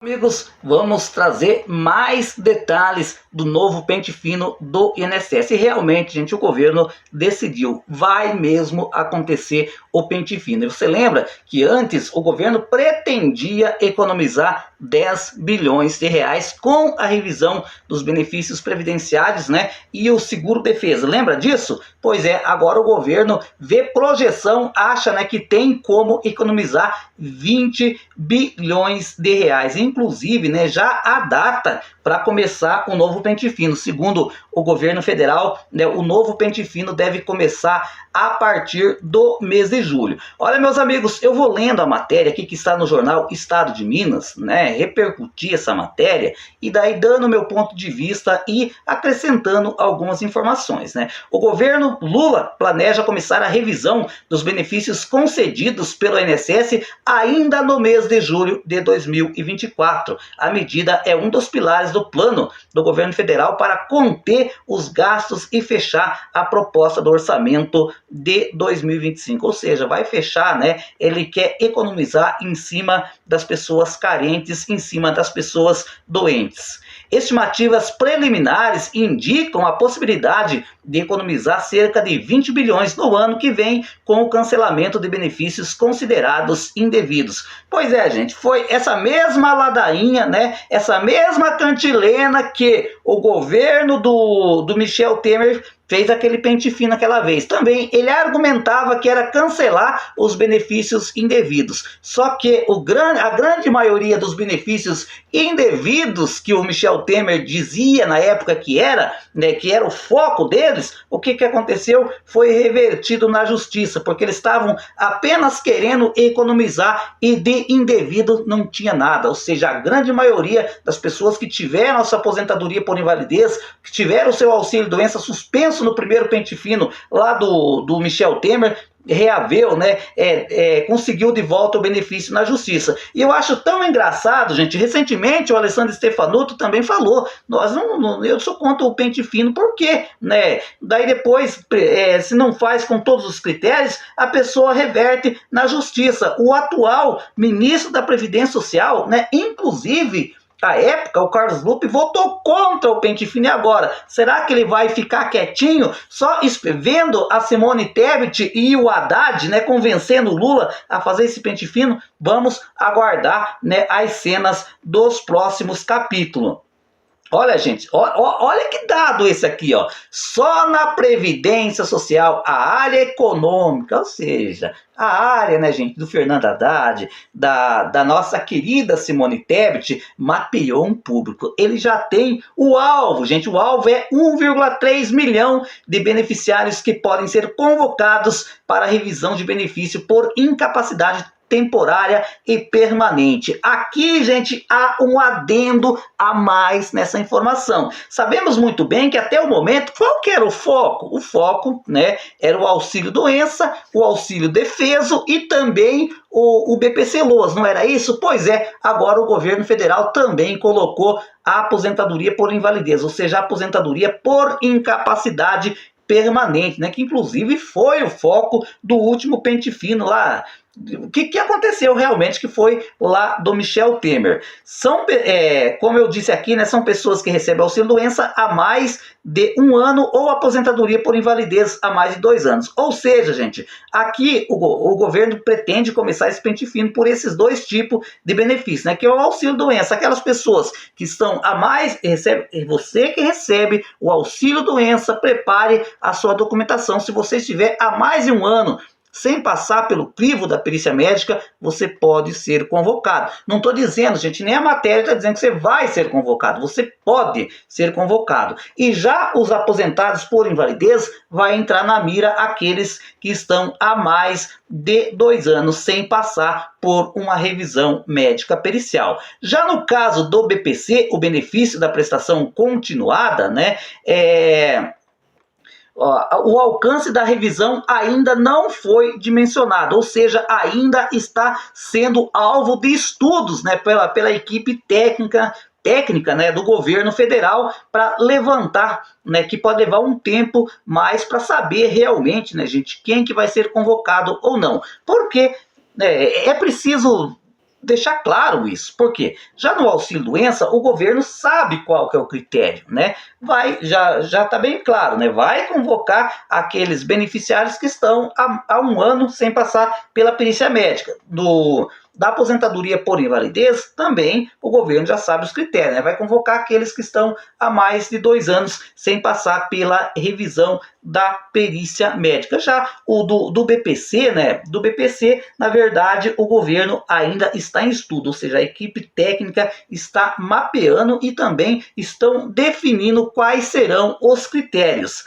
Amigos, vamos trazer mais detalhes do novo pente fino do INSS. E realmente, gente, o governo decidiu, vai mesmo acontecer o pente fino. E você lembra que antes o governo pretendia economizar 10 bilhões de reais com a revisão dos benefícios previdenciários, né? E o seguro-defesa. Lembra disso? Pois é, agora o governo vê projeção, acha, né, que tem como economizar 20 bilhões de reais. Inclusive, né, já há data para começar o novo pente fino. Segundo o governo federal, né, o novo pente fino deve começar a partir do mês de julho. Olha, meus amigos, eu vou lendo a matéria aqui que está no jornal Estado de Minas, né, repercutir essa matéria e daí dando meu ponto de vista e acrescentando algumas informações, né. O governo Lula planeja começar a revisão dos benefícios concedidos pelo INSS ainda no mês de julho de 2024. A medida é um dos pilares do plano do governo federal para conter os gastos e fechar a proposta do orçamento de 2025. Ou seja, vai fechar, né? Ele quer economizar em cima das pessoas carentes, em cima das pessoas doentes. Estimativas preliminares indicam a possibilidade de economizar cerca de 20 bilhões no ano que vem com o cancelamento de benefícios considerados indevidos. Pois é, gente, foi essa mesma ladainha, né? Essa mesma cantilena que o governo do Michel Temer fez aquele pente fino aquela vez. Também ele argumentava que era cancelar os benefícios indevidos. Só que a grande maioria dos benefícios indevidos que o Michel Temer dizia na época que era, né, que era o foco deles, o que aconteceu foi revertido na justiça, porque eles estavam apenas querendo economizar e de indevido não tinha nada. Ou seja, a grande maioria das pessoas que tiveram a sua aposentadoria por invalidez, que tiveram o seu auxílio-doença suspenso no primeiro pente fino lá do Michel Temer, reaveu, né, conseguiu de volta o benefício na justiça. E eu acho tão engraçado, gente, recentemente o Alessandro Stefanuto também falou, eu sou contra o pente fino, por quê? Né? Daí depois, se não faz com todos os critérios, a pessoa reverte na justiça. O atual ministro da Previdência Social, né, inclusive, à época, o Carlos Lupe votou contra o pente fino. E agora? Será que ele vai ficar quietinho, só vendo a Simone Tebet e o Haddad, né, convencendo o Lula a fazer esse pente fino? Vamos aguardar, né, as cenas dos próximos capítulos. Olha, gente, olha que dado esse aqui, ó. Só na Previdência Social, a área econômica, ou seja, a área, né, gente, do Fernando Haddad, da nossa querida Simone Tebet, mapeou um público. Ele já tem o alvo, gente, o alvo é 1,3 milhão de beneficiários que podem ser convocados para revisão de benefício por incapacidade temporária e permanente. Aqui, gente, há um adendo a mais nessa informação. Sabemos muito bem que até o momento, qual que era o foco? O foco, né, era o auxílio-doença, o auxílio-defeso e também o BPC-Loas, não era isso? Pois é, agora o governo federal também colocou a aposentadoria por invalidez, ou seja, a aposentadoria por incapacidade permanente, né, que inclusive foi o foco do último pente fino lá. O que aconteceu realmente que foi lá do Michel Temer? Como eu disse aqui, né, são pessoas que recebem auxílio-doença há mais de 1 ano ou aposentadoria por invalidez há mais de 2 anos. Ou seja, gente, aqui o governo pretende começar esse pente fino por esses dois tipos de benefícios, né, que é o auxílio-doença. Aquelas pessoas que estão a mais, você que recebe o auxílio-doença, prepare a sua documentação. Se você estiver há mais de 1 ano sem passar pelo crivo da perícia médica, você pode ser convocado. Não estou dizendo, gente, nem a matéria está dizendo que você vai ser convocado, você pode ser convocado. E já os aposentados por invalidez vai entrar na mira aqueles que estão há mais de 2 anos sem passar por uma revisão médica pericial. Já no caso do BPC, o benefício da prestação continuada, né, o alcance da revisão ainda não foi dimensionado, ou seja, ainda está sendo alvo de estudos, né, pela equipe técnica, né, do governo federal para levantar, né, que pode levar um tempo mais para saber realmente, né, gente, quem que vai ser convocado ou não. Porque é preciso deixar claro isso. Por quê? Já no auxílio-doença, o governo sabe qual que é o critério, né? Já está bem claro, né? Vai convocar aqueles beneficiários que estão há um ano sem passar pela perícia médica. Da aposentadoria por invalidez, também o governo já sabe os critérios, né? Vai convocar aqueles que estão há mais de 2 anos sem passar pela revisão da perícia médica. Já o do BPC, né? Do BPC, na verdade, o governo ainda está em estudo, ou seja, a equipe técnica está mapeando e também estão definindo quais serão os critérios.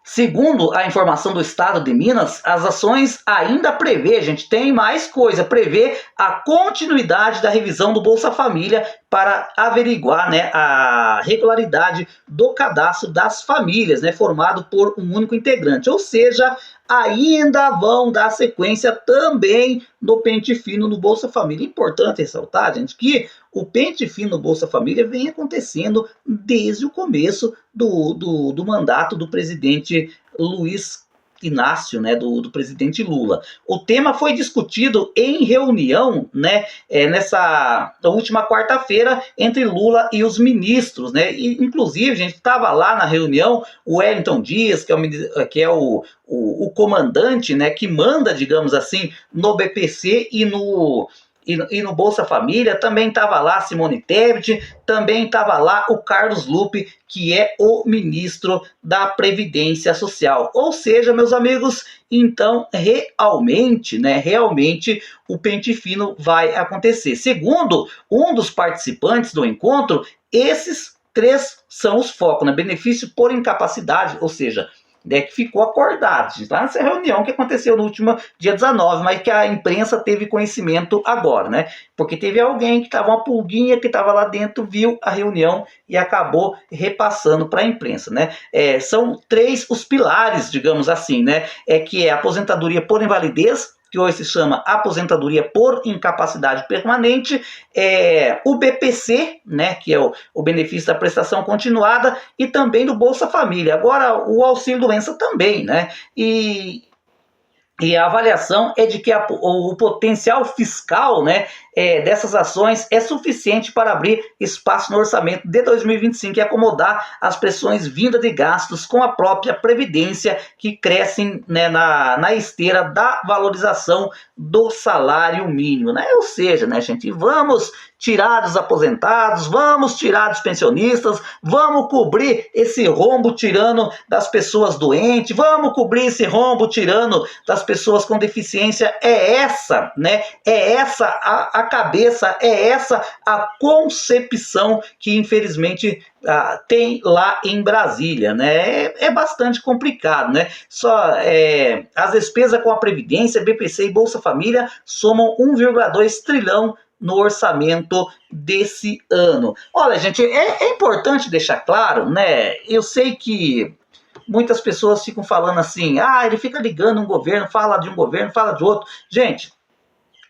Segundo a informação do Estado de Minas, as ações ainda prevê, gente, tem mais coisa, prevê a continuidade da revisão do Bolsa Família para averiguar, né, a regularidade do cadastro das famílias, né, formado por um único integrante. Ou seja, ainda vão dar sequência também no pente fino no Bolsa Família. Importante ressaltar, gente, que o pente fino no Bolsa Família vem acontecendo desde o começo do mandato do presidente Luiz Inácio, né, do presidente Lula. O tema foi discutido em reunião, né, nessa última quarta-feira entre Lula e os ministros, né, e inclusive a gente estava lá na reunião o Wellington Dias, que é o comandante, né, que manda, digamos assim, no BPC e no Bolsa Família, também estava lá Simone Tebet, também estava lá o Carlos Lupe, que é o ministro da Previdência Social. Ou seja, meus amigos, então realmente o pente fino vai acontecer. Segundo um dos participantes do encontro, esses 3 são os focos, né? Benefício por incapacidade, ou seja, que ficou acordado, lá nessa reunião que aconteceu no último dia 19, mas que a imprensa teve conhecimento agora, né? Porque teve alguém que estava, uma pulguinha que estava lá dentro, viu a reunião e acabou repassando para a imprensa, né? São 3 os pilares, digamos assim, né? Que é a aposentadoria por invalidez, que hoje se chama aposentadoria por incapacidade permanente, o BPC, né, que é o benefício da prestação continuada, e também do Bolsa Família. Agora, o auxílio-doença também, né, e a avaliação é de que o potencial fiscal, né, dessas ações é suficiente para abrir espaço no orçamento de 2025 e acomodar as pressões vindas de gastos com a própria Previdência, que crescem, né, na esteira da valorização do salário mínimo, né? Ou seja, né, gente, vamos tirar dos aposentados, vamos tirar dos pensionistas, vamos cobrir esse rombo tirando das pessoas doentes, vamos cobrir esse rombo tirando das pessoas com deficiência. É essa, né? É essa a cabeça, é essa a concepção que infelizmente tem lá em Brasília, né? É bastante complicado, né? As despesas com a Previdência, BPC e Bolsa Família somam 1,2 trilhão no orçamento desse ano. Olha, gente, é importante deixar claro, né? Eu sei que muitas pessoas ficam falando assim, ele fica ligando um governo, fala de um governo, fala de outro. Gente,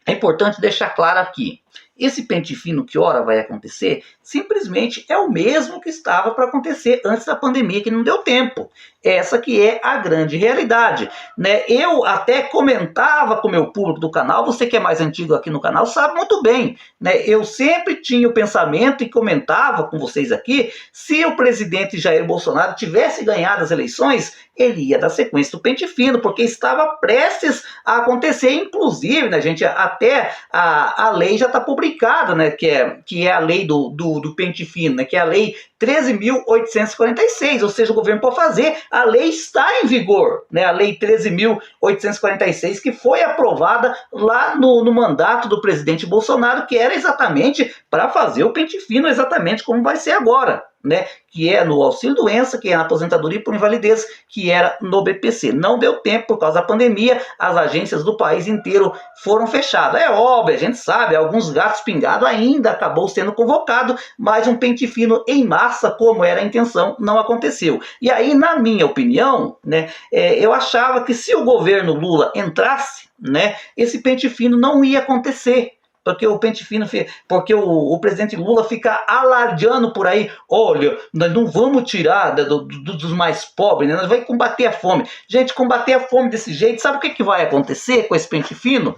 é importante deixar claro aqui, esse pente fino que ora vai acontecer, simplesmente é o mesmo que estava para acontecer antes da pandemia, que não deu tempo. Essa que é a grande realidade, né? Eu até comentava com o meu público do canal, você que é mais antigo aqui no canal sabe muito bem, né? Eu sempre tinha o pensamento e comentava com vocês aqui, se o presidente Jair Bolsonaro tivesse ganhado as eleições, ele ia dar sequência do pente fino, porque estava prestes a acontecer, inclusive, né, gente, até a lei já está publicada, né, que é a lei do pente fino, né, que é a lei 13.846, ou seja, o governo pode fazer, a lei está em vigor, né, a lei 13.846, que foi aprovada lá no mandato do presidente Bolsonaro, que era exatamente para fazer o pente fino, exatamente como vai ser agora, né, que é no auxílio-doença, que é na aposentadoria por invalidez, que era no BPC. Não deu tempo por causa da pandemia, as agências do país inteiro foram fechadas. É óbvio, a gente sabe, alguns gatos pingados ainda acabou sendo convocado, mas um pente fino em massa, como era a intenção, não aconteceu. E aí, na minha opinião, né, eu achava que se o governo Lula entrasse, né, esse pente fino não ia acontecer. Porque o pente fino, porque o presidente Lula fica alardeando por aí, olha, nós não vamos tirar dos mais pobres, né? Nós vamos combater a fome. Gente, combater a fome desse jeito, sabe o que vai acontecer com esse pente fino?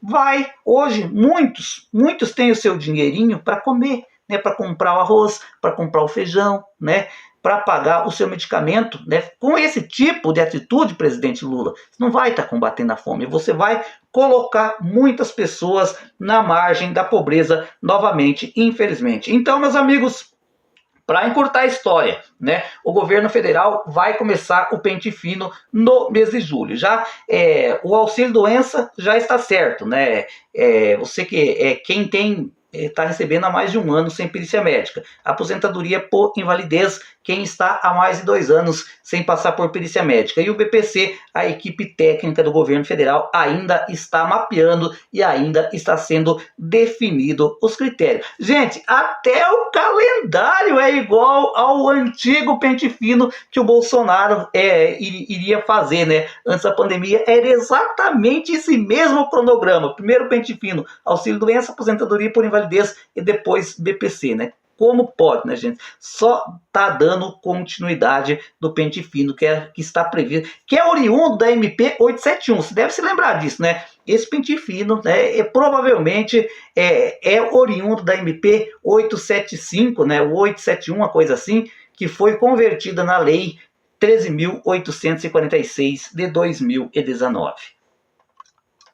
vai. Hoje, muitos têm o seu dinheirinho para comer, né, para comprar o arroz, para comprar o feijão, né, para pagar o seu medicamento, né? Com esse tipo de atitude, presidente Lula, você não vai estar combatendo a fome, você vai colocar muitas pessoas na margem da pobreza novamente, infelizmente. Então, meus amigos, para encurtar a história, né, o governo federal vai começar o pente fino no mês de julho. Já o auxílio doença já está certo, né? Você que quem tem está recebendo há mais de um ano sem perícia médica. Aposentadoria por invalidez, quem está há mais de 2 anos sem passar por perícia médica. E o BPC, a equipe técnica do governo federal, ainda está mapeando e ainda está sendo definido os critérios. Gente, até o calendário é igual ao antigo pente fino que o Bolsonaro iria fazer, né? Antes da pandemia, era exatamente esse mesmo cronograma. Primeiro pente fino, auxílio doença, aposentadoria por invalidez e depois BPC, né? Como pode, né, gente? Só tá dando continuidade do pente fino que está previsto, que é oriundo da MP 871. Você deve se lembrar disso, né? Esse pente fino, né, provavelmente é oriundo da MP 875, né? O 871, uma coisa assim, que foi convertida na lei 13.846 de 2019.